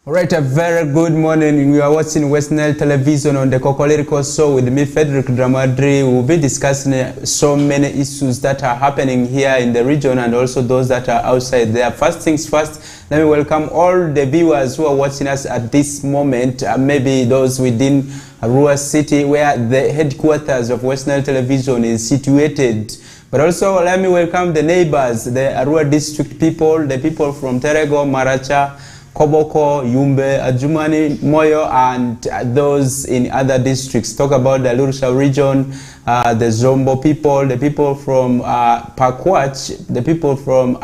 Alright, a very good morning. We are watching Westnile television on the KOKOLIRIKO show with me, Frederick Dramadri. We'll be discussing so many issues that are happening here in the region and also those that are outside there. First things first, let me welcome all the viewers who are watching us at this moment, maybe those within Arua City where the headquarters of Westnile television is situated. But also let me welcome the neighbors, the Arua district people, the people from Terego, Maracha, Koboko, Yumbe, Ajumani, Moyo, and those in other districts. Talk about the Lurusha region, the Zombo people, the people from Pakwach, the people from,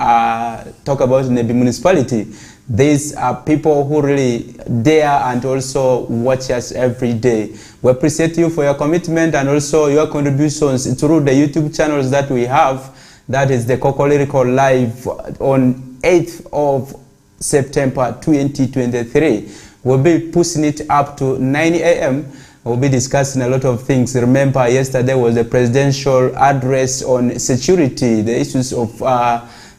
talk about Nebi municipality. These are people who really dare and also watch us every day. We appreciate you for your commitment and also your contributions through the YouTube channels that we have. That is the KOKOLIRIKO Live on 8th of September 2023. We'll be pushing it up to 9 a.m. We'll be discussing a lot of things. Remember, yesterday was the presidential address on security, the issues of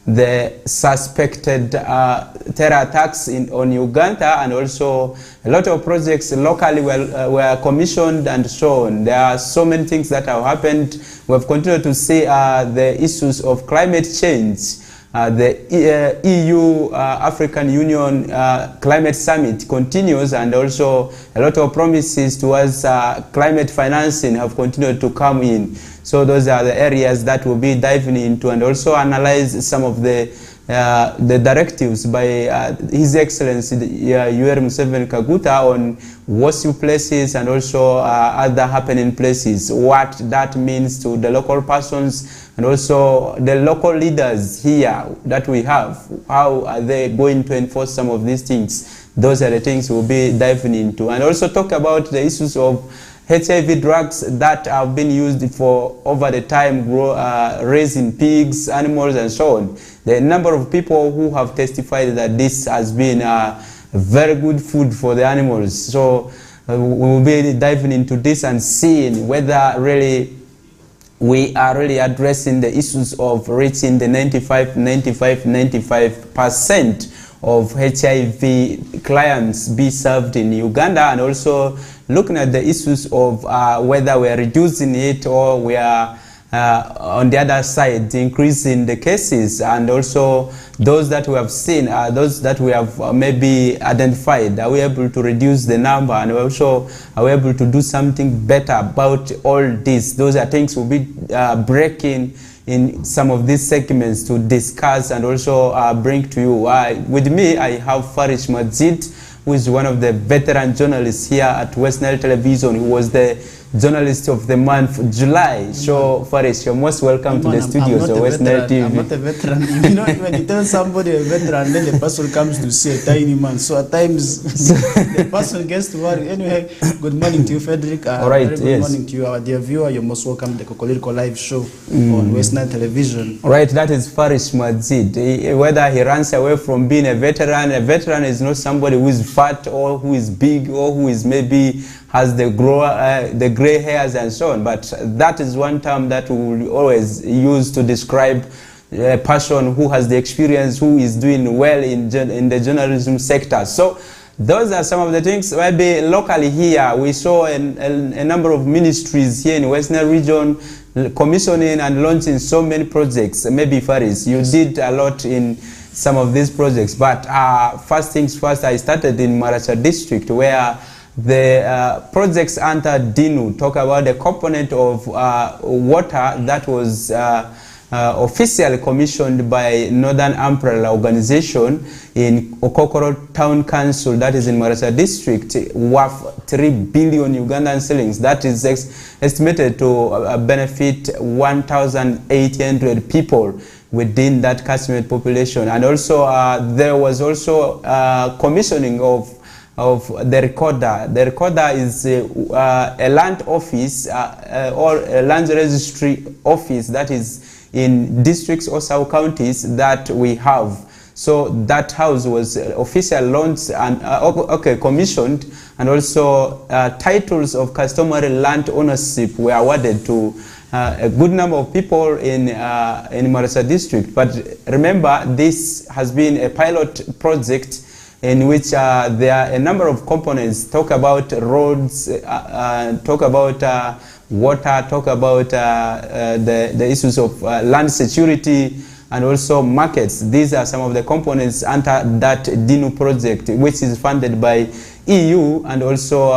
the suspected terror attacks on Uganda, and also a lot of projects locally were commissioned and so on. There are so many things that have happened. We have continued to see the issues of climate change. The EU African Union Climate Summit continues, and also a lot of promises towards climate financing have continued to come in. So those are the areas that we'll be diving into, and also analyze some of the directives by His Excellency Yoweri Museveni Kaguta on worship places and also other happening places, what that means to the local persons and also the local leaders here that we have. How are they going to enforce some of these things? Those are the things we'll be diving into, and also talk about the issues of HIV drugs that have been used for over the time, raising pigs, animals, and so on. There are a number of people who have testified that this has been very good food for the animals. So we will be diving into this and seeing whether really we are really addressing the issues of reaching the 95% of HIV clients be served in Uganda, and also looking at the issues of whether we are reducing it or we are on the other side increasing the cases, and also those that we have seen, those that we have maybe identified, are we able to reduce the number, and also are we able to do something better about all this? Those are things we'll be breaking in some of these segments to discuss and also bring to you. With me, I have Farish Majid, who is one of the veteran journalists here at Westnile Television, who was the journalist of the month July. So Farish, you're most welcome to the studios of Westnile TV. I'm not a veteran. You know, when you tell somebody a veteran, then the person comes to say a tiny man. So at times the person gets to worry. Anyway, good morning to you, Frederick. All right, good morning to you, our dear viewer. You're most welcome to the KOKOLIRIKO Live show on Westnile Television. All right, that is Farish Majid. Whether he runs away from being a veteran is not somebody who is fat or who is big or who is maybe has the gray hairs and so on, but that is one term that we will always use to describe a person who has the experience, who is doing well in the journalism sector. So those are some of the things. Maybe locally here, we saw a number of ministries here in Westnile region commissioning and launching so many projects. Maybe Faris, you did a lot in some of these projects, but first things first, I started in Maracha district where the projects under DINU talk about the component of water that was officially commissioned by Northern Umbrella Organization in Okokoro Town Council, that is in Maracha district, worth 3 billion Ugandan shillings. That is estimated to benefit 1,800 people within that catchment population. And also there was also commissioning of the recorder. The recorder is a land office or a land registry office that is in districts or sub-counties that we have. So that house was officially launched and commissioned, and also titles of customary land ownership were awarded to a good number of people in Maracha district. But remember, this has been a pilot project in which there are a number of components. Talk about roads, talk about water, talk about the issues of land security, and also markets. These are some of the components under that DINU project, which is funded by EU, and also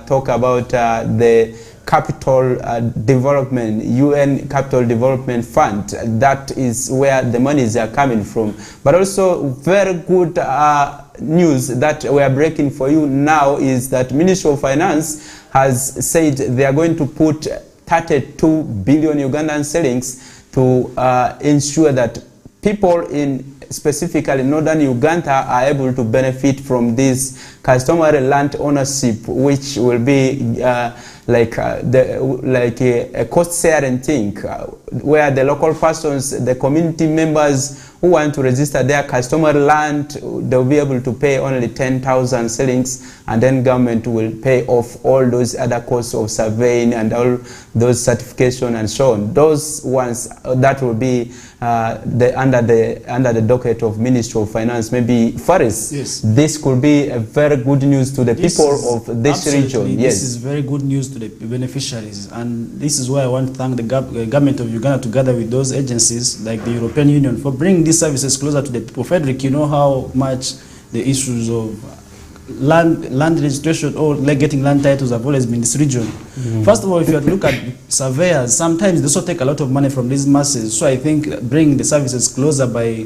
talk about the capital development, UN Capital Development Fund. That is where the monies are coming from. But also very good news that we are breaking for you now is that Ministry of Finance has said they are going to put 32 billion Ugandan shillings to ensure that people in specifically northern Uganda are able to benefit from this customary land ownership, which will be like a cost-sharing thing, where the local persons, the community members who want to register their customary land, they'll be able to pay only 10,000 shillings, and then government will pay off all those other costs of surveying and all those certification and so on. Those ones that will be under the docket of Ministry of Finance. Maybe Faris, yes, this could be a very good news to the people of this region. Yes, this is very good news to the beneficiaries, and this is why I want to thank the government of Uganda together with those agencies like the European Union for bringing these services closer to the people. Frederick, you know how much the issues of land registration or like getting land titles have always been in this region. First of all, if you look at surveyors, sometimes they also take a lot of money from these masses. So I think bringing the services closer by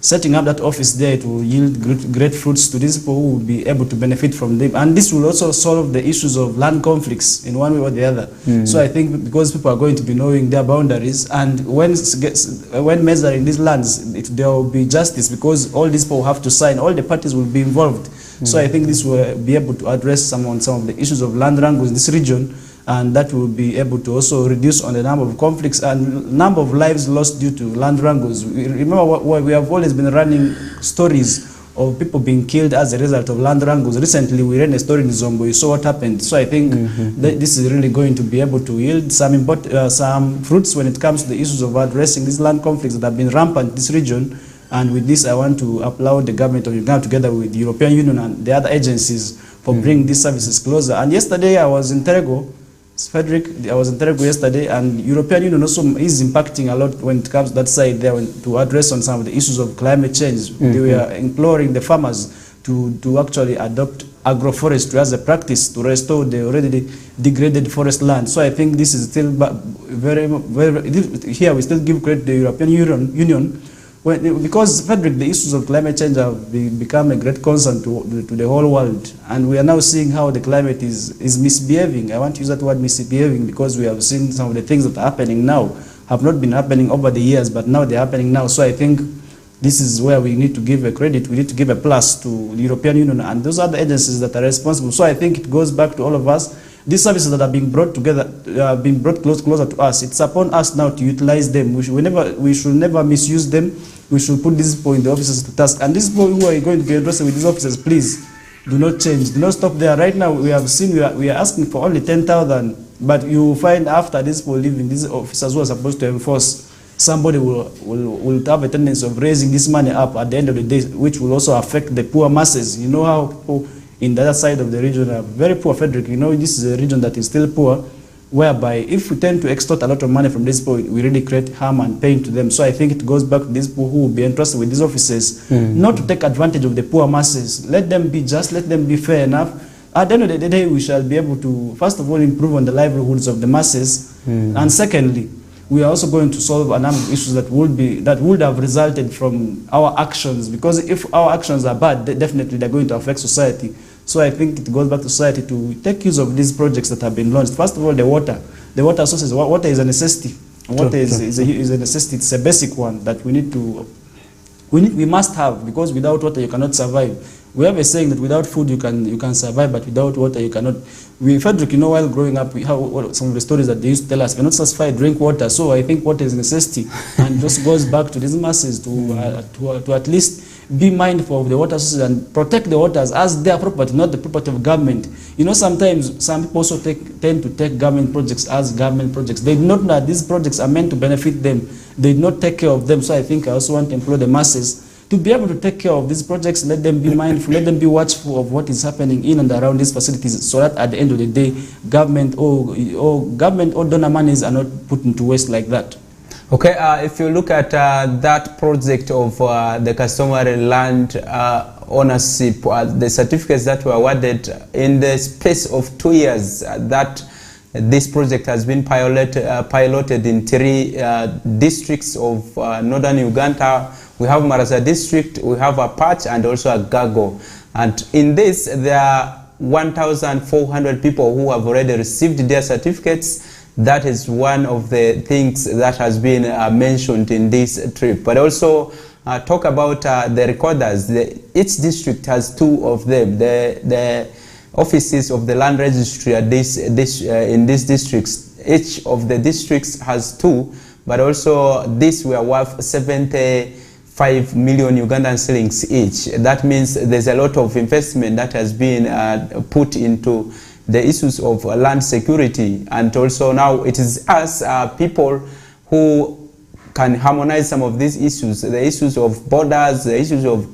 setting up that office there, it will yield great fruits to these people who will be able to benefit from them. And this will also solve the issues of land conflicts in one way or the other. So I think because people are going to be knowing their boundaries, and when measuring these lands, there will be justice, because all these people have to sign, all the parties will be involved. So I think this will be able to address some of the issues of land wrangles in this region, and that will be able to also reduce on the number of conflicts and number of lives lost due to land wrangles. Remember what we have always been running stories of people being killed as a result of land wrangles. Recently we ran a story in Zombo, you saw what happened. So I think that this is really going to be able to yield some fruits when it comes to the issues of addressing these land conflicts that have been rampant in this region. And with this, I want to applaud the government of Uganda together with the European Union and the other agencies for bringing these services closer. And yesterday I was in Terego, Frederick, I was in Terego yesterday, and European Union also is impacting a lot when it comes to that side there to address on some of the issues of climate change. They were imploring the farmers to actually adopt agroforestry as a practice to restore the already degraded forest land. So I think this is still very here we still give credit to the European Union. Because, Frederick, the issues of climate change have become a great concern to the whole world, and we are now seeing how the climate is misbehaving. I want to use that word misbehaving because we have seen some of the things that are happening now have not been happening over the years, but now they're happening now. So I think this is where we need to give a credit, we need to give a plus to the European Union and those other agencies that are responsible. So I think it goes back to all of us. These services that are being brought together, being brought closer to us, it's upon us now to utilize them. We should never misuse them. We should put these people in the offices to task. And these people who are going to be addressed with these officers, please do not change. Do not stop there. Right now, we have seen we are asking for only 10,000, but you will find after these people leaving, these officers who are supposed to enforce, somebody will have a tendency of raising this money up at the end of the day, which will also affect the poor masses. You know how people in the other side of the region are very poor, Frederick. You know, this is a region that is still poor, whereby if we tend to extort a lot of money from these people, we really create harm and pain to them. So I think it goes back to these people who will be entrusted with these offices, not to take advantage of the poor masses. Let them be just, let them be fair enough. At the end of the day, we shall be able to, first of all, improve on the livelihoods of the masses, and secondly, we are also going to solve a number of issues that would have resulted from our actions, because if our actions are bad, definitely they're going to affect society. So I think it goes back to society to take use of these projects that have been launched. First of all, the water sources. Water is a necessity. Water is a necessity. It's a basic one that we must have, because without water you cannot survive. We have a saying that without food you can survive, but without water you cannot. Frederick, you know, while growing up, we have some of the stories that they used to tell us, we're not satisfied, drink water. So I think water is a necessity, and this goes back to these masses to at least be mindful of the water sources and protect the waters as their property, not the property of government. You know, sometimes some people also tend to take government projects as government projects. They do not know that these projects are meant to benefit them. They do not take care of them. So I think I also want to implore the masses to be able to take care of these projects, let them be mindful, let them be watchful of what is happening in and around these facilities, so that at the end of the day, government or donor monies are not put into waste like that. Okay, if you look at that project of the customary land ownership, the certificates that were awarded in the space of 2 years, that this project has been piloted in 3 districts of northern Uganda. We have Marasa district, we have a Patch, and also a Gago. And in this, there are 1,400 people who have already received their certificates. That is one of the things that has been mentioned in this trip. But also talk about the recorders. Each district has 2 of them. The offices of the land registry at in these districts. Each of the districts has 2, but also this were worth 75 million Ugandan shillings each. That means there's a lot of investment that has been put into the issues of land security, and also now it is us people who can harmonize some of these issues, the issues of borders, the issues of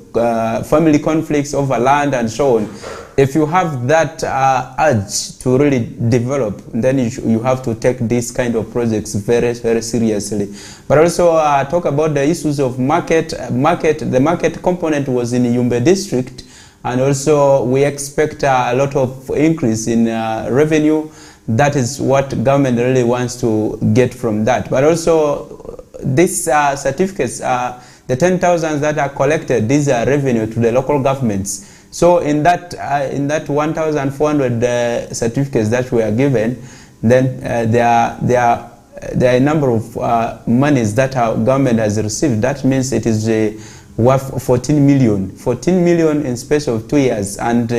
family conflicts over land and so on. If you have that urge to really develop, then you have to take these kind of projects very, very seriously. But also talk about the issues of market. The market component was in Yumbe district, and also we expect a lot of increase in revenue. That is what government really wants to get from that. But also these certificates, the 10,000 that are collected, these are revenue to the local governments. So in that 1,400 certificates that we are given, then there are a number of monies that our government has received. That means it is worth 14 million in space of 2 years, and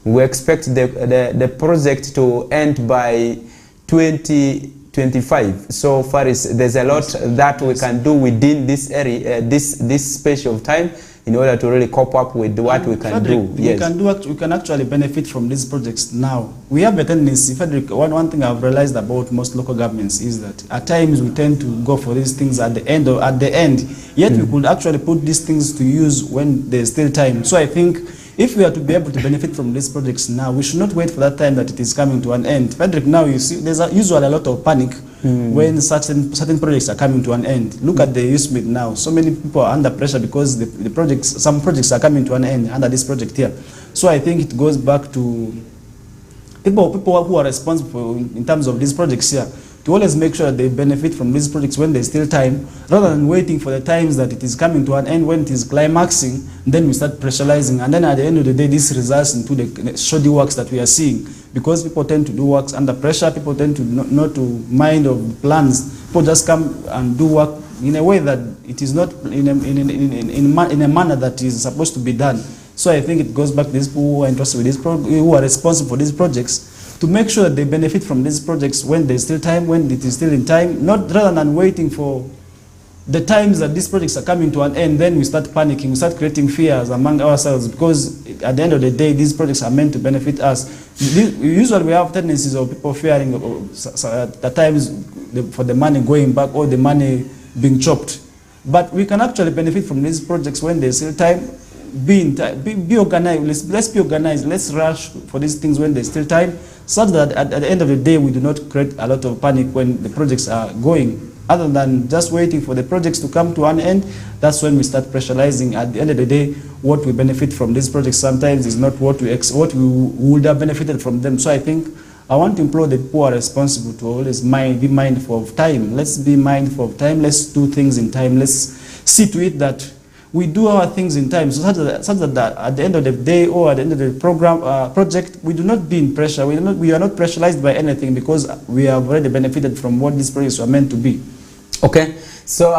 we expect the project to end by 2025. So far there's a lot that we can do within this area, this space of time, in order to really cope up with what we can do. We can actually benefit from these projects now. We have a tendency, Frederick, one thing I've realized about most local governments is that at times we tend to go for these things at the end, yet we could actually put these things to use when there's still time. So I think if we are to be able to benefit from these projects now, we should not wait for that time that it is coming to an end. Frederick, now you see there's usually a lot of panic when certain projects are coming to an end. Look at the youth meet now. So many people are under pressure because some projects are coming to an end under this project here. So I think it goes back to people who are responsible in terms of these projects here, to always make sure that they benefit from these projects when there's still time, rather than waiting for the times that it is coming to an end, when it is climaxing, then we start pressurizing, and then at the end of the day this results into the shoddy works that we are seeing, because people tend to do works under pressure. People tend to not to mind of plans. People just come and do work in a way that it is not in a manner that is supposed to be done. So I think it goes back to these people who are interested with this who are responsible for these projects, to make sure that they benefit from these projects when there's still time, when it is still in time, rather than waiting for the times that these projects are coming to an end. Then we start panicking, we start creating fears among ourselves, because at the end of the day, these projects are meant to benefit us. Usually we have tendencies of people fearing at times for the money going back or the money being chopped. But we can actually benefit from these projects when there's still time. Be organized. Let's be organized. Let's rush for these things when there's still time, such that at the end of the day we do not create a lot of panic when the projects are going. Other than just waiting for the projects to come to an end, that's when we start pressurizing. At the end of the day, what we benefit from these projects sometimes is not what we would have benefited from them. So I think I want to implore the people who are responsible to always be mindful of time. Let's be mindful of time. Let's do things in time. Let's see to it that we do our things in time, so such that at the end of the day or at the end of the project, we do not be in pressure. We are not pressurized by anything, because we have already benefited from what these projects were meant to be. Okay, so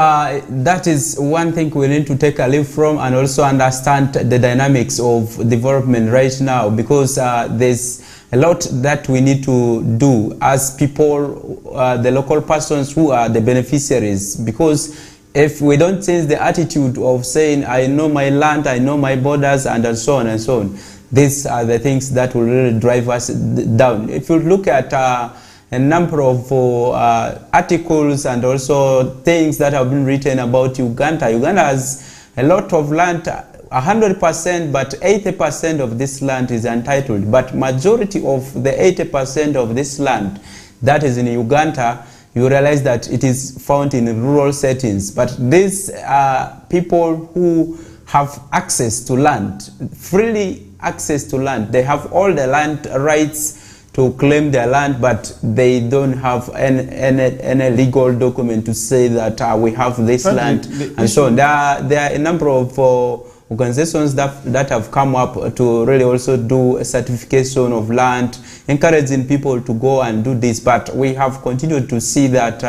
that is one thing we need to take a leaf from, and also understand the dynamics of development right now, because there's a lot that we need to do as people, the local persons who are the beneficiaries, because if we don't change the attitude of saying, I know my land, I know my borders, and so on and so on, these are the things that will really drive us down. If you look at a number of articles and also things that have been written about Uganda, Uganda has a lot of land, 100%, but 80% of this land is untitled. But majority of the 80% of this land that is in Uganda, you realize that it is found in rural settings. But these are people who have access to land, freely access to land. They have all the land rights to claim their land, but they don't have any legal document to say that we have this land and so on. There are a number of organizations that have come up to really also do a certification of land, encouraging people to go and do this. But we have continued to see that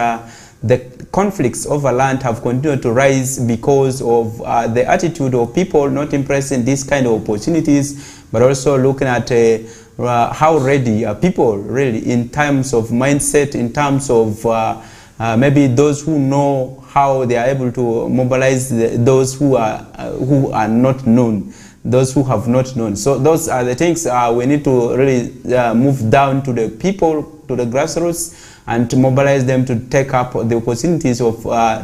the conflicts over land have continued to rise because of the attitude of people not embracing these kind of opportunities, but also looking at how ready are people really in terms of mindset, in terms of maybe those who know how they are able to mobilize those who are not known, those who have not known. So those are the things we need to really move down to the people, to the grassroots, and to mobilize them to take up the opportunities of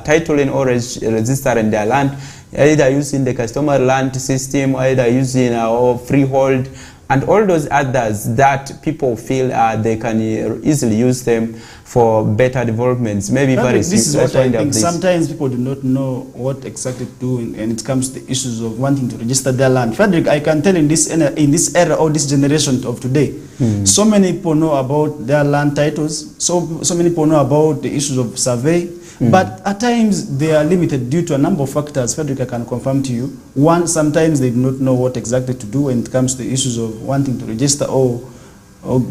titling or registering their land, either using the customary land system, either using freehold, and all those others that people feel they can easily use them for better developments. Maybe this is what I think. Sometimes people do not know what exactly to do when it comes to the issues of wanting to register their land. Frederick, I can tell in this era or this generation of today, so many people know about their land titles, so many people know about the issues of survey, but at times they are limited due to a number of factors. Frederick, I can confirm to you. One, sometimes they do not know what exactly to do when it comes to the issues of wanting to register or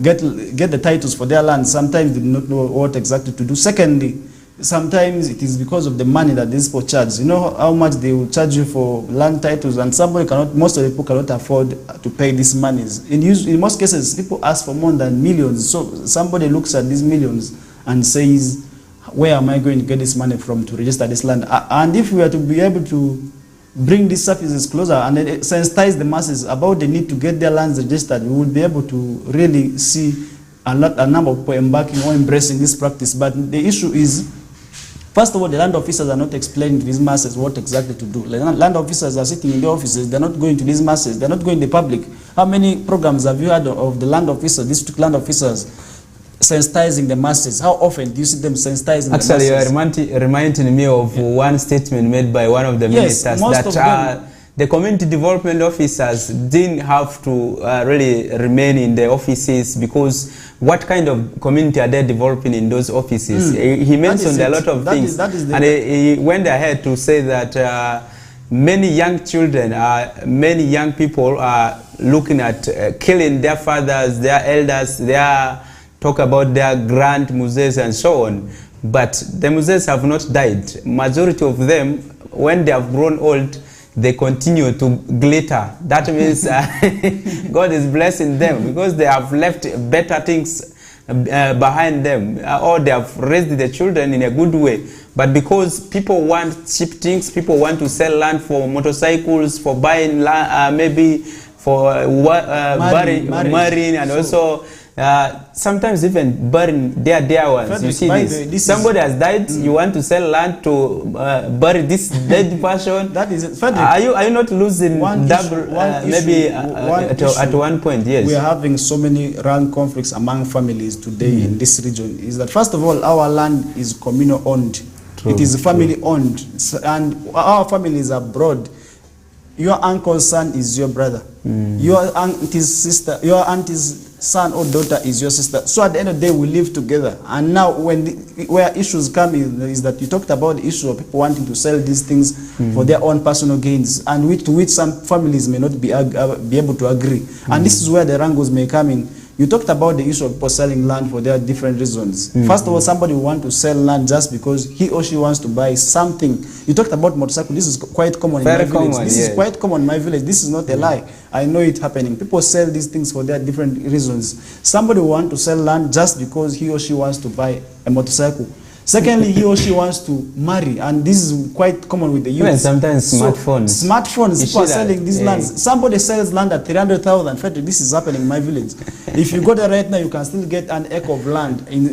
get the titles for their land. Sometimes they do not know what exactly to do. Secondly, sometimes it is because of the money that these people charge. You know how much they will charge you for land titles, and most of the people cannot afford to pay these monies. In most cases, people ask for more than millions. So somebody looks at these millions and says, where am I going to get this money from to register this land? And if we are to be able to bring these services closer and sensitize the masses about the need to get their lands registered, we will be able to really see a number of people embarking or embracing this practice. But the issue is, first of all, the land officers are not explaining to these masses what exactly to do. Land officers are sitting in the offices, they're not going to these masses, they're not going to the public. How many programs have you had of the land officers, district land officers, sensitizing the masses? How often do you see them sensitizing the masses? Actually, you are reminding me of one statement made by one of the ministers that the community development officers didn't have to really remain in the offices, because what kind of community are they developing in those offices? He mentioned a lot of things, and he went ahead to say that many young children, many young people are looking at killing their fathers, their elders, talk about their grand musees and so on, but the musees have not died. Majority of them, when they have grown old, they continue to glitter. That means God is blessing them because they have left better things behind them, or they have raised the children in a good way. But because people want cheap things, people want to sell land for motorcycles, for buying land, maybe for marrying, and also sometimes even burying their dear ones. Frederick, you see this. Somebody has died, you want to sell land to bury this dead person. That is Frederick, are you not losing maybe at one point? Yes. We are having so many land conflicts among families today in this region. Is that, first of all, our land is communal owned. It is family owned, and our families are broad. Your uncle's son is your brother. Your auntie's sister, your auntie's son or daughter is your sister. So at the end of the day, we live together. And now where issues come is that you talked about the issue of people wanting to sell these things for their own personal gains, and to which some families may not be able to agree. And this is where the wrangles may come in. You talked about the issue of people selling land for their different reasons. First of all, somebody will want to sell land just because he or she wants to buy something. You talked about motorcycle. This is quite common in my village. This is quite common in my village. This is not a lie. I know it happening. People sell these things for their different reasons. Somebody will want to sell land just because he or she wants to buy a motorcycle. Secondly, he or she wants to marry, and this is quite common with the youth. Even sometimes smartphones. So, smartphones, people are selling these lands. Somebody sells land at 300,000. This is happening in my village. If you go there right now, you can still get an acre of land in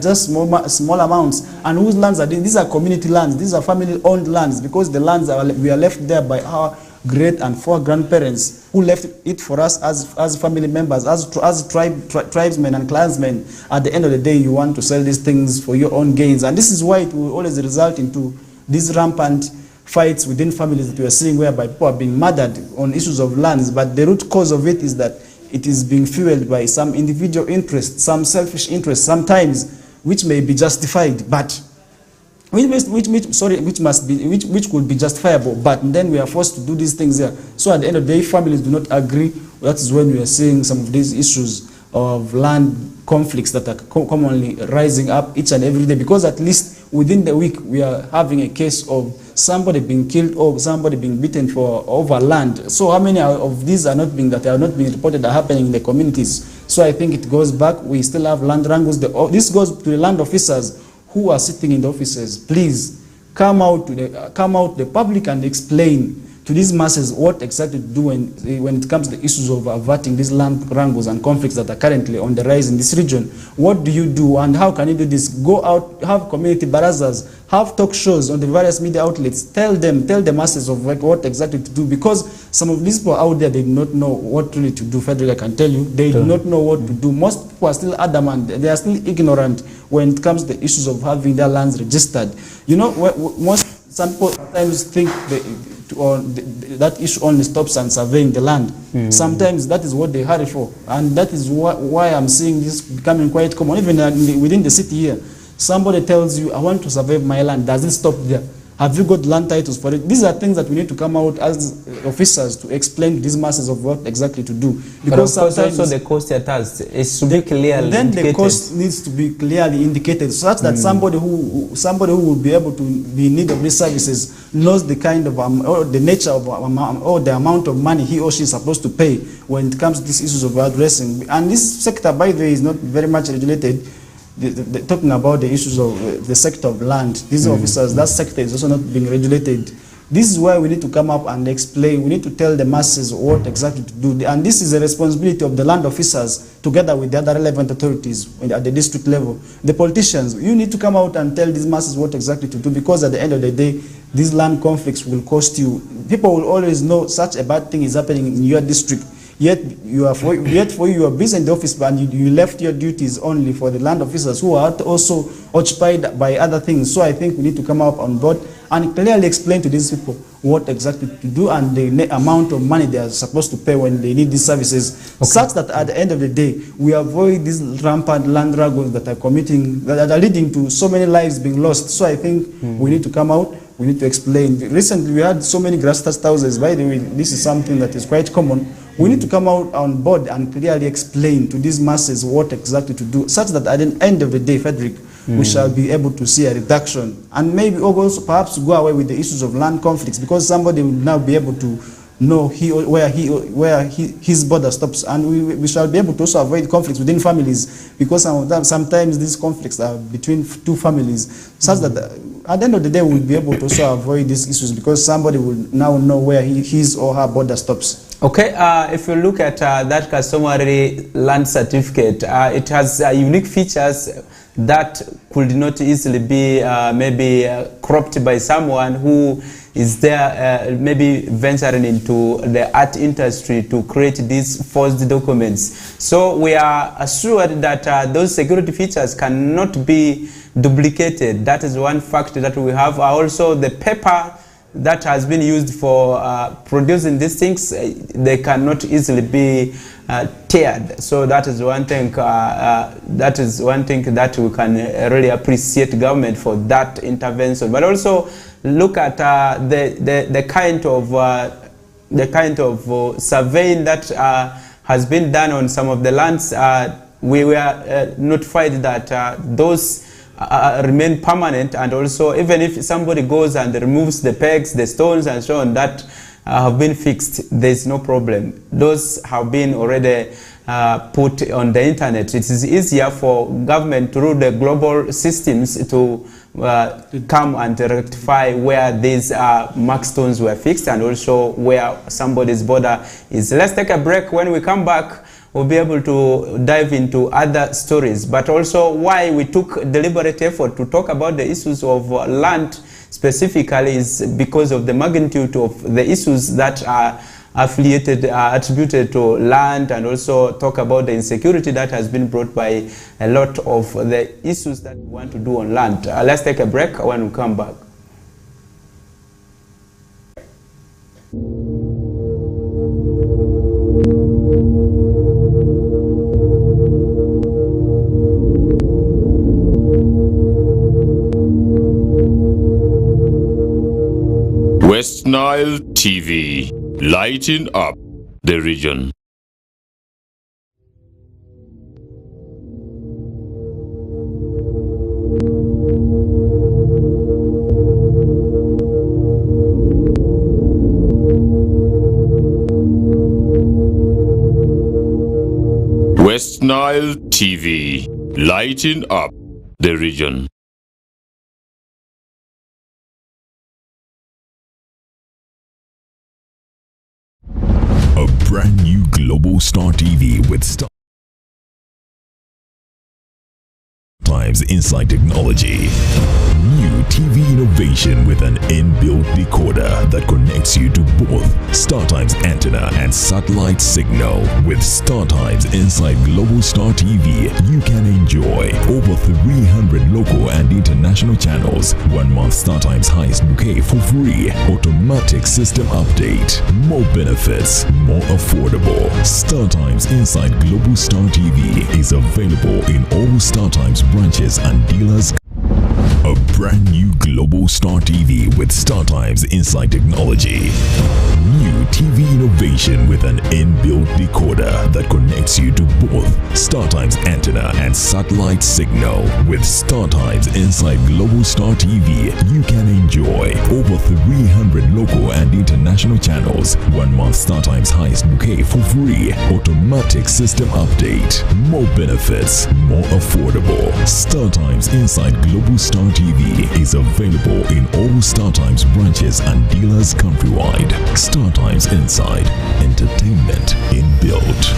just small amounts. And whose lands are these? These are community lands. These are family-owned lands, because the lands we are left there by our great and four-grandparents who left it for us as family members, as tribesmen and clansmen. At the end of the day, you want to sell these things for your own gains. And this is why it will always result into these rampant fights within families that we are seeing, whereby people are being murdered on issues of lands. But the root cause of it is that it is being fueled by some individual interests, some selfish interests, sometimes, which may be justified, but which could be justifiable, but then we are forced to do these things here. So at the end of the day, families do not agree. That is when we are seeing some of these issues of land conflicts that are commonly rising up each and every day, because at least within the week we are having a case of somebody being killed or somebody being beaten for over land. So how many of these are not being reported are happening in the communities? So I think it goes back. We still have land wrangles. This goes to the land officers who are sitting in the offices. Please come out to the public and explain to these masses what exactly to do when it comes to the issues of averting these land wrangles and conflicts that are currently on the rise in this region. What do you do, and how can you do this? Go out, have community barazas, have talk shows on the various media outlets. Tell the masses of what exactly to do, because some of these people out there, they do not know what really to do. Frederick, I can tell you, they do not know what to do. Most people are still adamant, they are still ignorant when it comes to the issues of having their lands registered. You know, some people sometimes think that issue only stops on surveying the land. Sometimes that is what they hurry for, and that is why I'm seeing this becoming quite common. Even within the city here, somebody tells you, I want to survey my land. Does it stop there? Have you got land titles for it? These are things that we need to come out as officers to explain to these masses of what exactly to do. Because but of course also the cost attached is to be clearly then indicated. The cost needs to be clearly indicated, such that somebody who will be able to be in need of these services knows the kind of or the nature of or the amount of money he or she is supposed to pay when it comes to these issues of addressing. And this sector, by the way, is not very much regulated. Talking about the issues of the sector of land, these officers, that sector is also not being regulated. This is why we need to come up and explain. We need to tell the masses what exactly to do. And this is a responsibility of the land officers together with the other relevant authorities at the district level. The politicians, you need to come out and tell these masses what exactly to do, because at the end of the day, these land conflicts will cost you. People will always know such a bad thing is happening in your district. Yet you are busy in the office, but you left your duties only for the land officers who are also occupied by other things. So I think we need to come up on board and clearly explain to these people what exactly to do and the amount of money they are supposed to pay when they need these services, such that at the end of the day, we avoid these rampant land wrangles that are leading to so many lives being lost. So I think we need to come out. We need to explain. Recently, we had so many grassroots houses. By the way, this is something that is quite common. We need to come out on board and clearly explain to these masses what exactly to do, such that at the end of the day, Frederick, we shall be able to see a reduction, and maybe also perhaps go away with the issues of land conflicts, because somebody will now be able to know where his border stops, and we shall be able to also avoid conflicts within families, because sometimes these conflicts are between two families, such that at the end of the day we'll be able to also avoid these issues, because somebody will now know where his or her border stops. Okay, if you look at that customary land certificate, it has unique features that could not easily be maybe cropped by someone who is there maybe venturing into the art industry to create these forged documents. So we are assured that those security features cannot be duplicated. That is one factor that we have. Also, the paper that has been used for producing these things, they cannot easily be teared. So that is one thing. That is one thing that we can really appreciate government for that intervention. But also look at the kind of surveying that has been done on some of the lands. We were notified that those remain permanent, and also even if somebody goes and removes the pegs, the stones and so on that have been fixed, there's no problem. Those have been already put on the internet. It is easier for government through the global systems to come and rectify where these mark stones were fixed and also where somebody's border is. Let's take a break. When we come back, we'll be able to dive into other stories, but also why we took deliberate effort to talk about the issues of land specifically is because of the magnitude of the issues that are attributed to land, and also talk about the insecurity that has been brought by a lot of the issues that we want to do on land. Let's take a break. When we come back. Westnile TV, lighting up the region. Westnile TV, lighting up the region. A brand new Global Star TV with Star Times Inside Technology. New TV innovation with an inbuilt decoder that connects you to both StarTimes antenna and satellite signal. With StarTimes Inside Global Star TV, you can enjoy over 300 local and international channels, 1 month StarTimes highest bouquet for free, automatic system update, more benefits, more affordable. StarTimes Inside Global Star TV is available in all StarTimes branches and dealers. A brand new Global Star TV with StarTimes Inside Technology. New TV innovation with an inbuilt decoder that connects you to both StarTimes antenna and satellite signal. With StarTimes Inside Global Star TV, you can enjoy over 300 local and international channels, 1 month StarTimes highest bouquet for free, automatic system update, more benefits, more affordable. StarTimes Inside Global Star TV is available in all StarTimes branches and dealers countrywide. StarTimes Inside, entertainment inbuilt.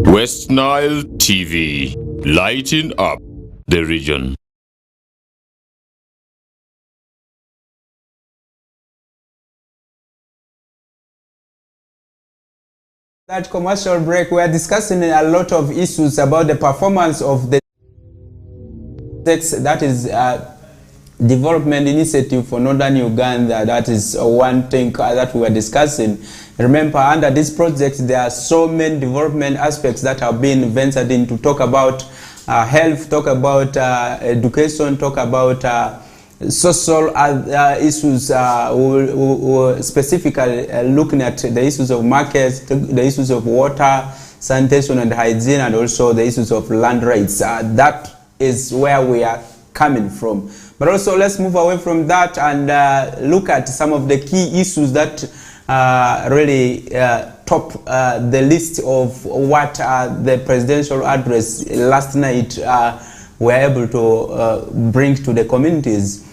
Westnile TV, lighting up the region. That commercial break, we are discussing a lot of issues about the performance of the that is development initiative for northern Uganda. That is one thing that we are discussing. Remember, under this project, there are so many development aspects that have been ventured in to talk about health, talk about education, talk about social issues, specifically looking at the issues of markets, the issues of water, sanitation and hygiene, and also the issues of land rights. That is where we are coming from. But also let's move away from that and look at some of the key issues that really top the list of what the presidential address last night were able to bring to the communities.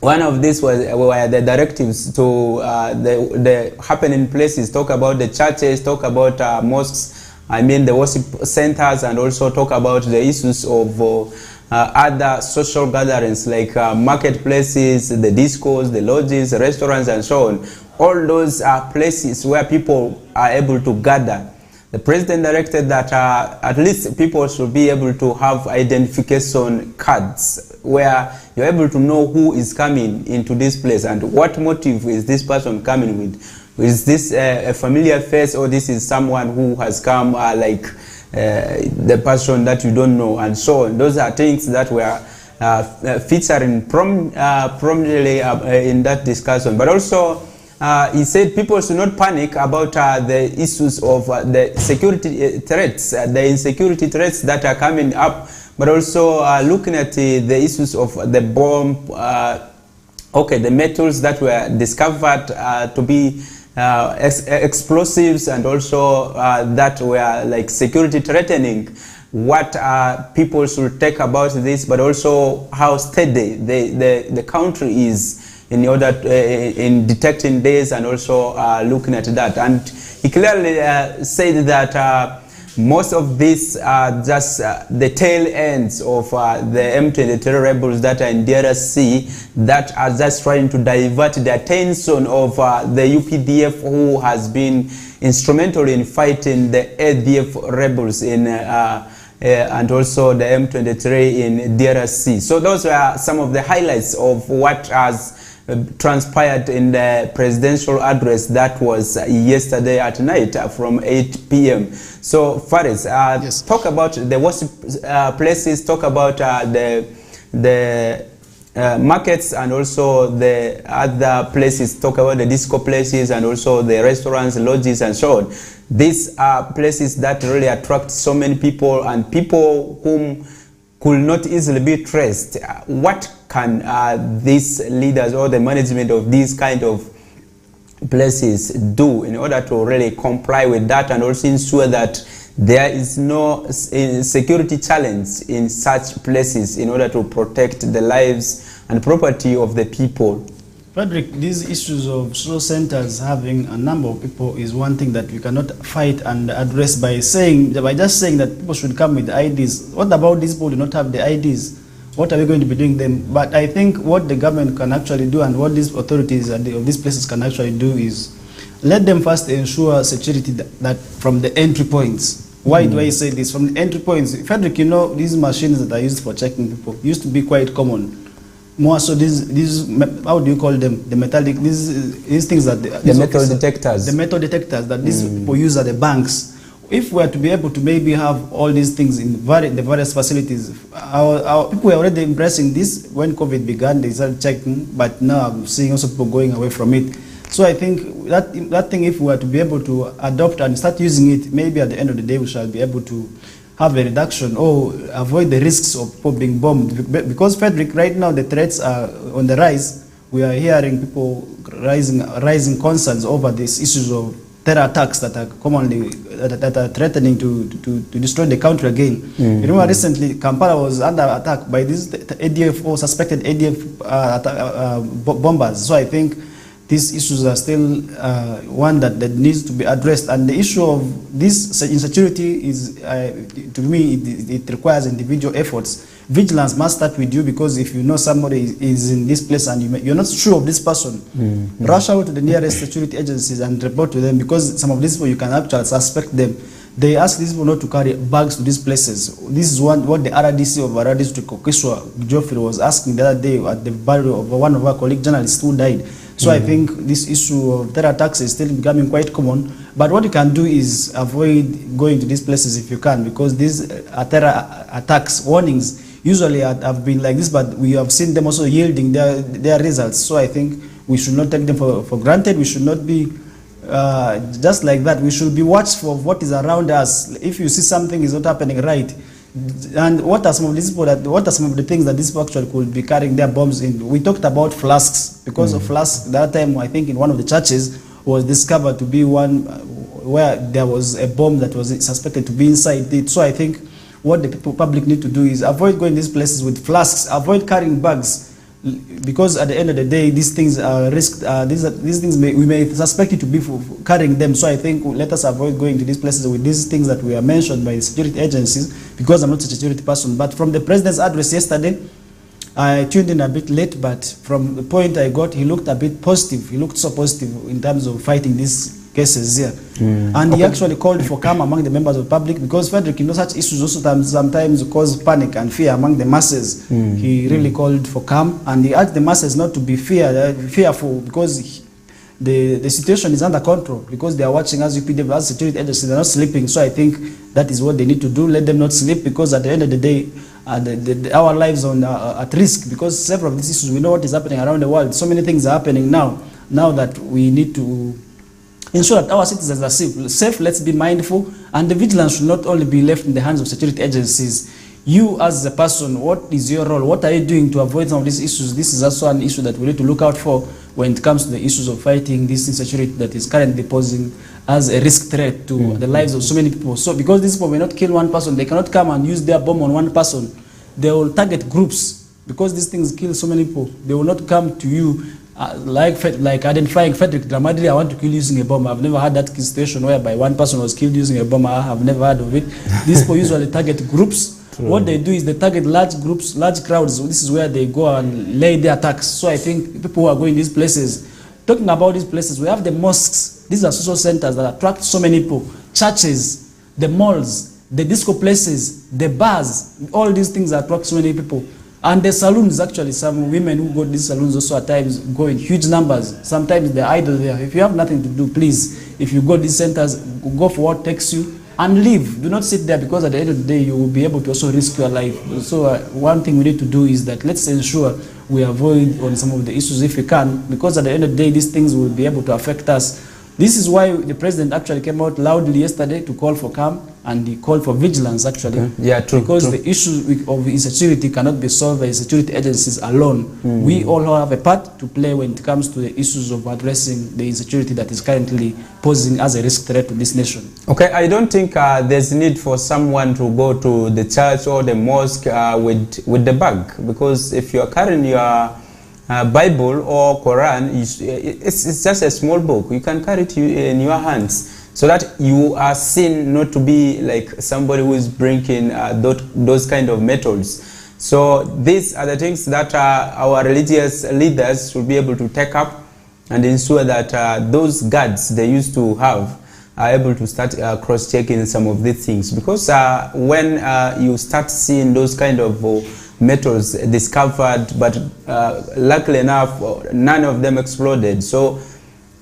One of these were the directives to the happening places, talk about the churches, talk about mosques, I mean the worship centers, and also talk about the issues of other social gatherings like marketplaces, the discos, the lodges, restaurants, and so on. All those are places where people are able to gather. The president directed that at least people should be able to have identification cards where you're able to know who is coming into this place and what motive is this person coming with. Is this a familiar face, or this is someone who has come like the person that you don't know, and so on. Those are things that were featuring prominently in that discussion. But also he said people should not panic about the issues of the security threats, the insecurity threats that are coming up but also looking at the issues of the bomb, the metals that were discovered to be explosives, and also that were like security threatening. What people should take about this, but also how steady the country is in order in detecting this, and also looking at that. And he clearly said that most of these are just the tail ends of the M23 rebels that are in DRC, that are just trying to divert the attention of the UPDF, who has been instrumental in fighting the ADF rebels in and also the M23 in DRC. So those were some of the highlights of what has transpired in the presidential address that was yesterday at night from 8 p.m. So Faris, yes, talk about the worship places, talk about the markets, and also the other places, talk about the disco places, and also the restaurants, lodges, and so on. These are places that really attract so many people, and people whom could not easily be traced. What can these leaders or the management of these kind of places do in order to really comply with that, and also ensure that there is no security challenge in such places in order to protect the lives and property of the people? Frederick, these issues of slow centers having a number of people is one thing that we cannot fight and address by just saying that people should come with IDs. What about these people who do not have the IDs? What are we going to be doing them? But I think what the government can actually do, and what these authorities of these places can actually do, is let them first ensure security that from the entry points. Why do I say this? From the entry points, Frederick, you know, these machines that are used for checking people used to be quite common. More so these, how do you call them? The metallic, these things that the metal detectors. The metal detectors that these people use at the banks. If we are to be able to maybe have all these things in the various facilities, our people were already embracing this when COVID began. They started checking, but now I'm seeing also people going away from it. So I think that thing, if we are to be able to adopt and start using it, maybe at the end of the day we shall be able to have a reduction or avoid the risks of people being bombed. Because Frederick, right now the threats are on the rise. We are hearing people rising concerns over these issues of terror attacks that are commonly that are threatening to destroy the country again. You remember recently Kampala was under attack by these ADF or suspected ADF bombers. So I think these issues are still one that needs to be addressed. And the issue of this insecurity is, to me, it requires individual efforts. Vigilance must start with you, because if you know somebody is in this place and you're not sure of this person, rush out to the nearest security agencies and report to them, because some of these people you can actually suspect them. They ask these people not to carry bags to these places. This is what the RDC of Aradis to Kokiswa, Geoffrey, was asking the other day at the burial of one of our colleague journalists who died. So I think this issue of terror attacks is still becoming quite common. But what you can do is avoid going to these places if you can, because these terror attacks warnings usually have been like this, but we have seen them also yielding their results. So I think we should not take them for granted. We should not be just like that. We should be watchful of what is around us. If you see something is not happening right, and what are some of these people what are some of the things that these people actually could be carrying their bombs in? We talked about flasks, because of flasks that time, I think in one of the churches was discovered to be one where there was a bomb that was suspected to be inside it. So I think what the public need to do is avoid going to these places with flasks, avoid carrying bags, because at the end of the day, these things are risked. These things we may suspect it to be for carrying them. So I think let us avoid going to these places with these things that we are mentioned by the security agencies, because I'm not a security person. But from the president's address yesterday, I tuned in a bit late, but from the point I got, he looked a bit positive. He looked so positive in terms of fighting these cases here. And he actually called for calm among the members of the public, because Frederick, you know, such issues also sometimes cause panic and fear among the masses. He really called for calm, and he urged the masses not to be fearful, because the situation is under control, because they are watching as UPDF, as security agencies, they're not sleeping. So I think that is what they need to do. Let them not sleep, because at the end of the day, our lives are at risk, because several of these issues, we know what is happening around the world. So many things are happening now that we need to ensure that our citizens are safe. Let's be mindful, and the vigilance should not only be left in the hands of security agencies. You as a person, what is your role? What are you doing to avoid some of these issues? This is also an issue that we need to look out for when it comes to the issues of fighting this insecurity that is currently posing as a risk threat to the lives of so many people. So because these people may not kill one person, they cannot come and use their bomb on one person. They will target groups. Because these things kill so many people, they will not come to you like identifying Frederick Dramadri, I want to kill using a bomb. I've never had that situation whereby one person was killed using a bomb. I have never heard of it. These people usually target groups. True. What they do is they target large groups, large crowds. This is where they go and lay their attacks. So I think people who are going these places, talking about these places, we have the mosques. These are social centers that attract so many people. Churches, the malls, the disco places, the bars, all these things attract so many people. And the saloons, actually, some women who go to these saloons also at times go in huge numbers. Sometimes they're idle there. If you have nothing to do, please, if you go to these centers, go for what takes you and leave. Do not sit there, because at the end of the day, you will be able to also risk your life. So one thing we need to do is that let's ensure we avoid on some of the issues if we can, because at the end of the day, these things will be able to affect us. This is why the president actually came out loudly yesterday to call for calm, and he called for vigilance, actually. Okay. Yeah, true. Because the issue of insecurity cannot be solved by security agencies alone. We all have a part to play when it comes to the issues of addressing the insecurity that is currently posing as a risk threat to this nation. Okay, I don't think there's need for someone to go to the church or the mosque with the bag, because if you're carrying your Bible or Quran, it's just a small book. You can carry it in your hands, so that you are seen not to be like somebody who is bringing those kind of methods. So these are the things that our religious leaders should be able to take up and ensure that those guards they used to have are able to start cross-checking some of these things. Because when you start seeing those kind of metals discovered, but luckily enough none of them exploded, so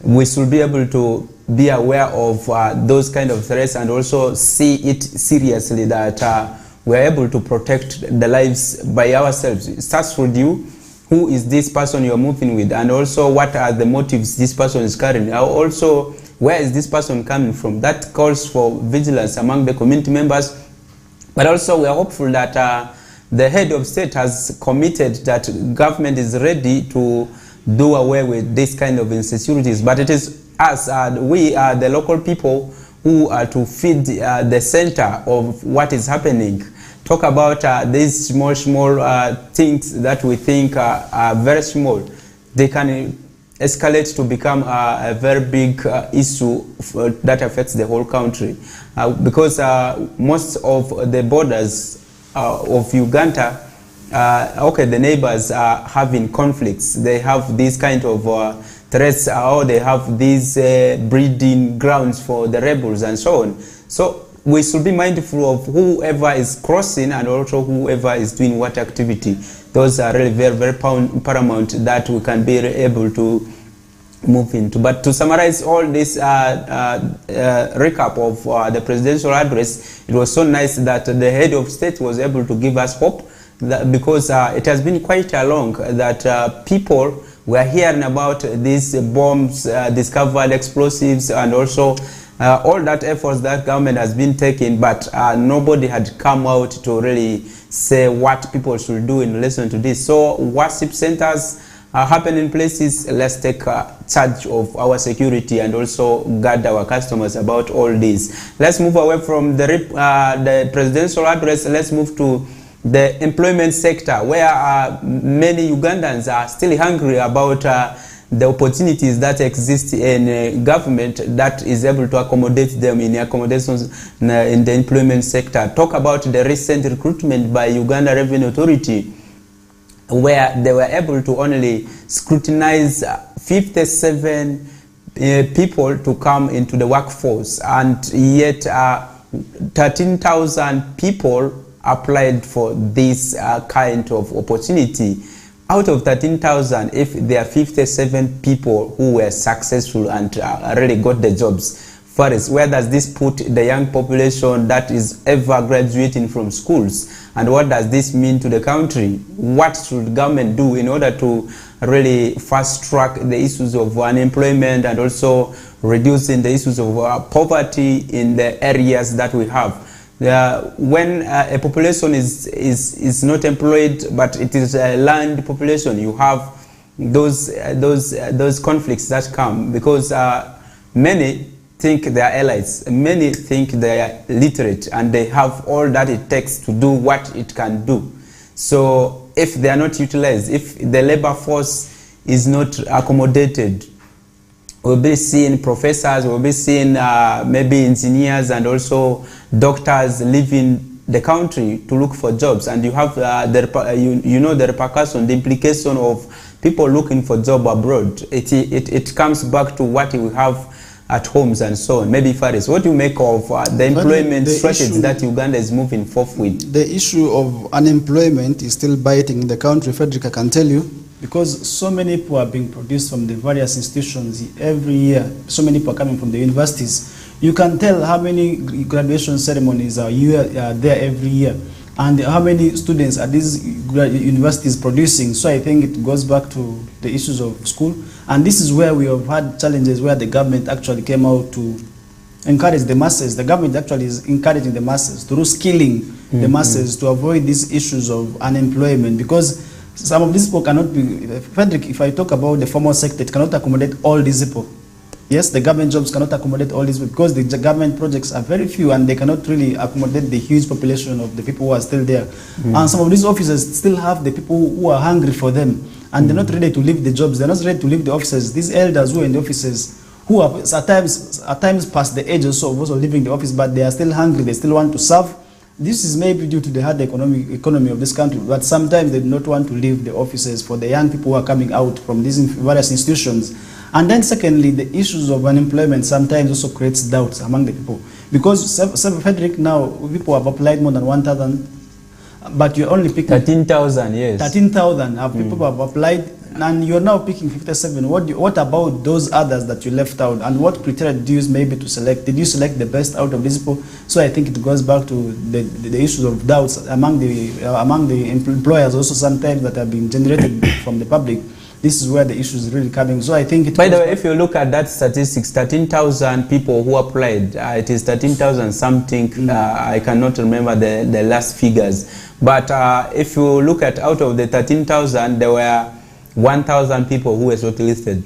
we should be able to be aware of those kind of threats and also see it seriously, that we are able to protect the lives by ourselves. It starts with you. Who is this person you're moving with, and also what are the motives this person is carrying, also where is this person coming from. That calls for vigilance among the community members. But also we are hopeful that the head of state has committed that government is ready to do away with this kind of insecurities. But it is us, we are the local people, who are to feed the center of what is happening. Talk about these small things that we think are very small. They can escalate to become a very big issue that affects the whole country. Because most of the borders of Uganda, okay, the neighbors are having conflicts. They have these kind of threats, or they have these breeding grounds for the rebels and so on. So we should be mindful of whoever is crossing and also whoever is doing what activity. Those are really very paramount that we can be able to move into. But to summarize all this recap of the presidential address, it was so nice that the head of state was able to give us hope, that because it has been quite long that people were hearing about these bombs, discovered explosives, and also all that efforts that government has been taking, but nobody had come out to really say what people should do in relation to this. So worship centers happen in places. Let's take charge of our security and also guard our customers about all this. Let's move away from the presidential address. Let's move to the employment sector, where many Ugandans are still hungry about the opportunities that exist in government that is able to accommodate them in accommodations in the employment sector. Talk about the recent recruitment by Uganda Revenue Authority, where they were able to only scrutinize 57 people to come into the workforce, and yet 13,000 people applied for this kind of opportunity. Out of 13,000, if there are 57 people who were successful and really got the jobs, first, where does this put the young population that is ever graduating from schools? And what does this mean to the country? What should government do in order to really fast track the issues of unemployment and also reducing the issues of poverty in the areas that we have? When a population is not employed, but it is a land population, you have those conflicts that come, because many think they are allies, many think they are literate, and they have all that it takes to do what it can do. So if they are not utilized, if the labor force is not accommodated, we'll be seeing professors, we'll be seeing maybe engineers and also doctors leaving the country to look for jobs. And you have you know the repercussion, the implication of people looking for job abroad. It comes back to what we have at homes and so on. Maybe Faris, what do you make of the employment strategy that Uganda is moving forth with? The issue of unemployment is still biting in the country, Frederick, I can tell you, because so many people are being produced from the various institutions every year. So many people are coming from the universities. You can tell how many graduation ceremonies are there every year, and how many students are these universities producing. So I think it goes back to the issues of school. And this is where we have had challenges where the government actually came out to encourage the masses. The government actually is encouraging the masses through skilling the masses to avoid these issues of unemployment, because some of these people cannot be, Frederick, if I talk about the formal sector, it cannot accommodate all these people. Yes, the government jobs cannot accommodate all these people because the government projects are very few and they cannot really accommodate the huge population of the people who are still there. And some of these offices still have the people who are hungry for them, and they're not ready to leave the jobs, they're not ready to leave the offices. These elders who are in the offices, who are at times past the age also of also leaving the office, but they are still hungry, they still want to serve. This is maybe due to the hard economy of this country, but sometimes they do not want to leave the offices for the young people who are coming out from these various institutions. And then secondly, the issues of unemployment sometimes also creates doubts among the people. Because, Frederick, now people have applied more than 1,000, but you're only picking 13,000, yes. 13,000 people have applied, and you're now picking 57. What about those others that you left out? And what criteria did you use maybe to select? Did you select the best out of these people? So I think it goes back to the issues of doubts among the employers also sometimes that have been generated from the public. This is where the issue is really coming. So I think it. By the way, if you look at that statistics, 13,000 people who applied, it is 13,000 something. I cannot remember the last figures. But if you look at out of the 13,000, there were 1,000 people who were shortlisted.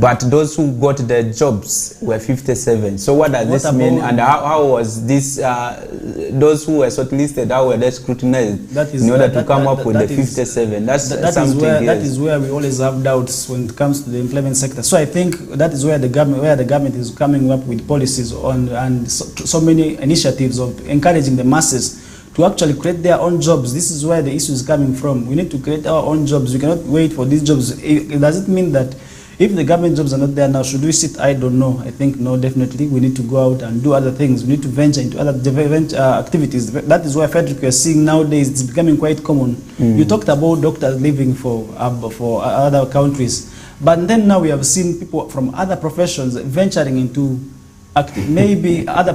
But those who got the jobs were 57. So what does this mean? And how was this, those who were shortlisted, how were they scrutinized in order to come up with the 57? That is where we always have doubts when it comes to the employment sector. So I think that is where the government is coming up with policies on, and so many initiatives of encouraging the masses to actually create their own jobs. This is where the issue is coming from. We need to create our own jobs. We cannot wait for these jobs. Does it mean that if the government jobs are not there now, should we sit? I don't know. I think no, definitely. We need to go out and do other things. We need to venture into other activities. That is why, Frederick, we are seeing nowadays, it's becoming quite common. You talked about doctors leaving for other countries. But then now we have seen people from other professions venturing into maybe other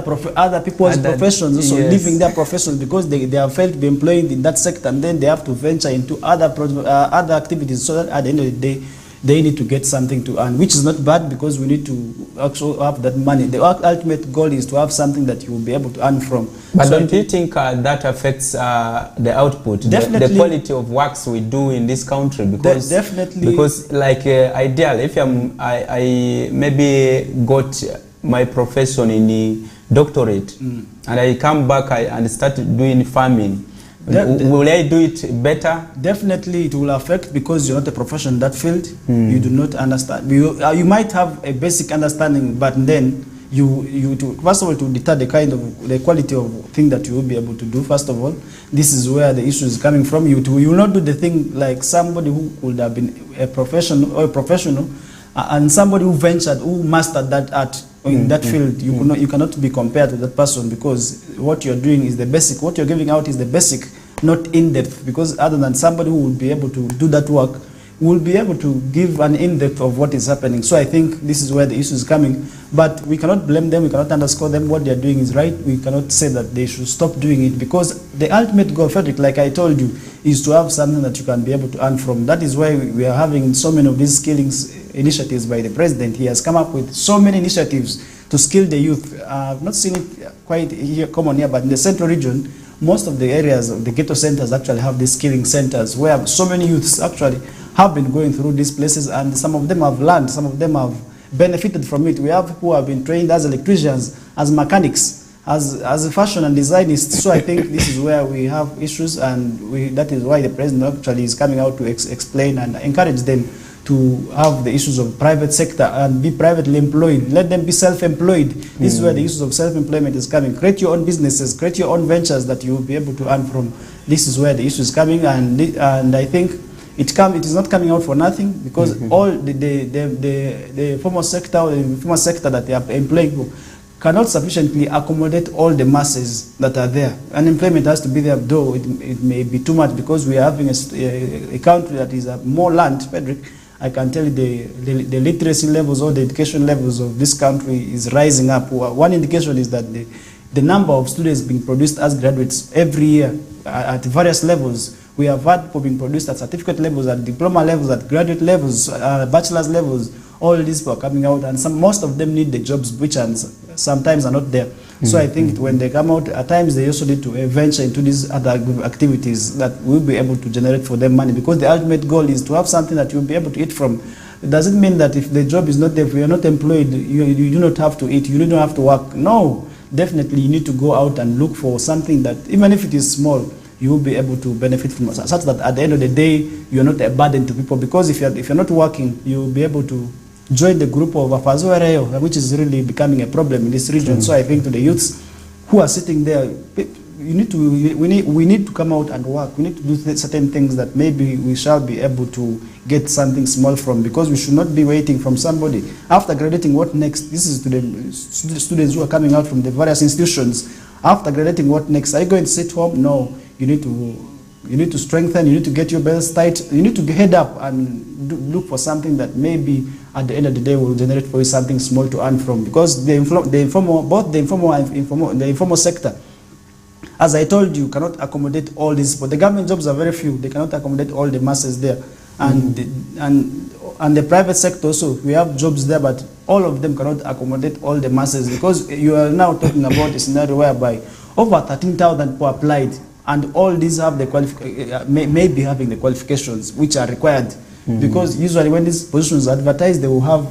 people's professions also, yes, leaving their professions because they have failed to be employed in that sector, and then they have to venture into other activities, so that at the end of the day they need to get something to earn, which is not bad because we need to actually have that money. The ultimate goal is to have something that you will be able to earn from. But so don't you think that affects the output, the quality of works we do in this country? Because definitely, because like ideal, if I maybe got my profession in the doctorate, and I come back and start doing farming, will I do it better? Definitely it will affect, because you're not a professional in that field. You do not understand. You might have a basic understanding, but then first of all, to deter the quality of thing that you will be able to do. First of all, this is where the issue is coming from. You will not do the thing like somebody who could have been a professional, and somebody who ventured, who mastered that art in that field. You cannot be compared to that person, because what you're doing is the basic. What you're giving out is the basic, not in-depth, because other than somebody who will be able to do that work will be able to give an in-depth of what is happening. So I think this is where the issue is coming, but we cannot blame them, we cannot underscore them. What they're doing is right. We cannot say that they should stop doing it, because the ultimate goal, Frederick, like I told you, is to have something that you can be able to earn from. That is why we are having so many of these skilling initiatives by the president. He has come up with so many initiatives to skill the youth. I've not seen it quite here, common here, but in the central region, most of the areas of the ghetto centers actually have these skilling centers where so many youths actually have been going through these places, and some of them have learned, some of them have benefited from it. We have people who have been trained as electricians, as mechanics, as fashion and designists. So I think this is where we have issues, and that is why the president actually is coming out to explain and encourage them to have the issues of private sector and be privately employed. Let them be self-employed. This is where the issues of self-employment is coming. Create your own businesses, create your own ventures that you will be able to earn from. This is where the issue is coming, and I think it is not coming out for nothing, because all the formal sector that they are employing cannot sufficiently accommodate all the masses that are there. Unemployment has to be there, though it may be too much, because we are having a country that is more land, Frederick. I can tell you the literacy levels or the education levels of this country is rising up. One indication is that the number of students being produced as graduates every year at various levels. We have had people being produced at certificate levels, at diploma levels, at graduate levels, bachelor's levels. All these people are coming out, and most of them need the jobs, which sometimes are not there. So I think when they come out, at times they also need to venture into these other activities that will be able to generate for them money, because the ultimate goal is to have something that you'll be able to eat from. It doesn't mean that if the job is not there, if you're not employed, you do not have to eat, you don't have to work. No, definitely you need to go out and look for something that, even if it is small, you will be able to benefit from it, such that at the end of the day, you're not a burden to people. Because if you're not working, you'll be able to join the group of Afazoereo, which is really becoming a problem in this region. So I think to the youths who are sitting there, we need to come out and work. We need to do certain things that maybe we shall be able to get something small from, because we should not be waiting from somebody. After graduating, what next? This is to the students who are coming out from the various institutions. After graduating, what next? Are you going to sit home? No. You need to strengthen, you need to get your belts tight, you need to head up and look for something that maybe at the end of the day will generate for you something small to earn from. Because both the informal and the informal sector, as I told you, cannot accommodate all these, but the government jobs are very few, they cannot accommodate all the masses there. And the private sector also, we have jobs there, but all of them cannot accommodate all the masses, because you are now talking about a scenario whereby over 13,000 people applied, and all these have the may be having the qualifications which are required. Because usually when these positions are advertised, they will have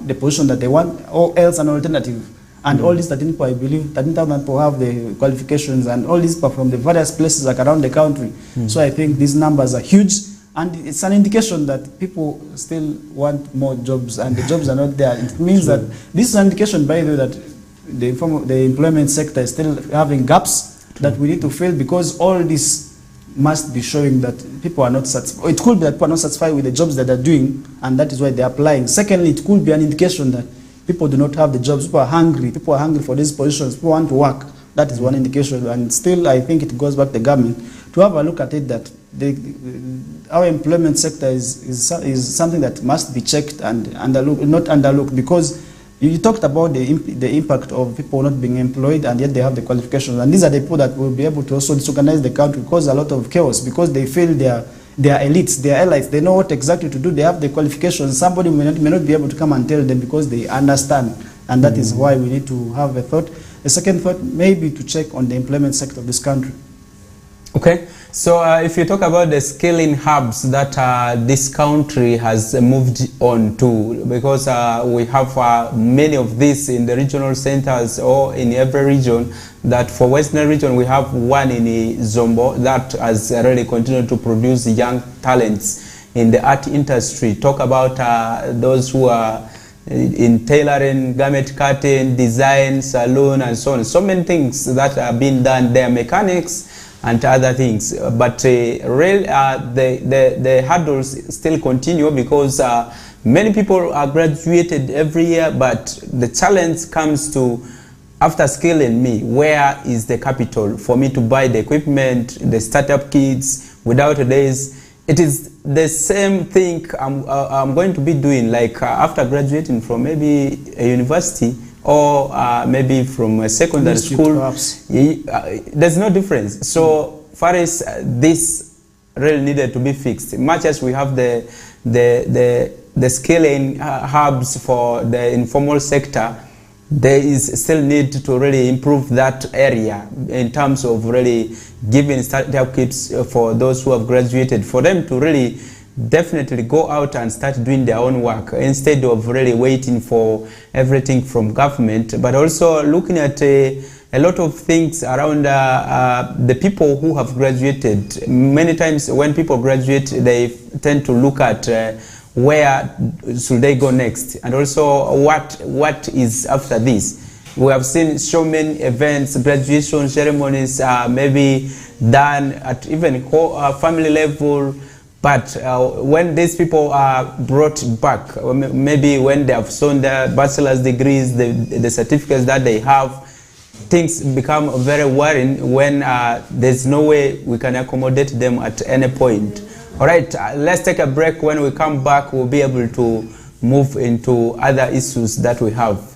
the position that they want, or else an alternative. And all these 13 people, I believe, 13,000 people have the qualifications, and all these people from the various places like around the country. So I think these numbers are huge, and it's an indication that people still want more jobs, and the jobs are not there. It means that this is an indication, by the way, that the employment sector is still having gaps that we need to fill, because all this must be showing that people are not satisfied. It could be that people are not satisfied with the jobs that they're doing, and that is why they're applying. Secondly, it could be an indication that people do not have the jobs. People are hungry for these positions. People want to work. That is one indication. And still, I think it goes back to the government to have a look at it, that our employment sector is something that must be checked and not underlooked, because you talked about the impact of people not being employed, and yet they have the qualifications. And these are the people that will be able to also disorganize the country, cause a lot of chaos, because they feel they are elites, they are elites, they know what exactly to do, they have the qualifications. Somebody may not be able to come and tell them, because they understand. And that is why we need to have a thought. A second thought, maybe to check on the employment sector of this country. Okay, so if you talk about the skilling hubs that this country has moved on to, because we have many of these in the regional centers or in every region, that for Westnile region we have one in Zombo that has really continued to produce young talents in the art industry. Talk about those who are in tailoring, garment cutting, design, salon, and so on. So many things that are being done there, mechanics and other things, but the hurdles still continue, because many people are graduated every year, but the challenge comes to, after skilling me, where is the capital for me to buy the equipment, the startup kits? Without this, it is the same thing I'm going to be doing, like after graduating from maybe a university, or maybe from a secondary school, there's no difference. So far as this really needed to be fixed, much as we have the skilling hubs for the informal sector, there is still need to really improve that area in terms of really giving startup kits for those who have graduated, for them to really definitely go out and start doing their own work instead of really waiting for everything from government, but also looking at a lot of things around the people who have graduated. Many times when people graduate, they tend to look at where should they go next, and also what is after this. We have seen so many events, graduation ceremonies maybe done at even family level, but when these people are brought back, maybe when they have shown their bachelor's degrees, the certificates that they have, things become very worrying when there's no way we can accommodate them at any point. All right, let's take a break. When we come back, we'll be able to move into other issues that we have.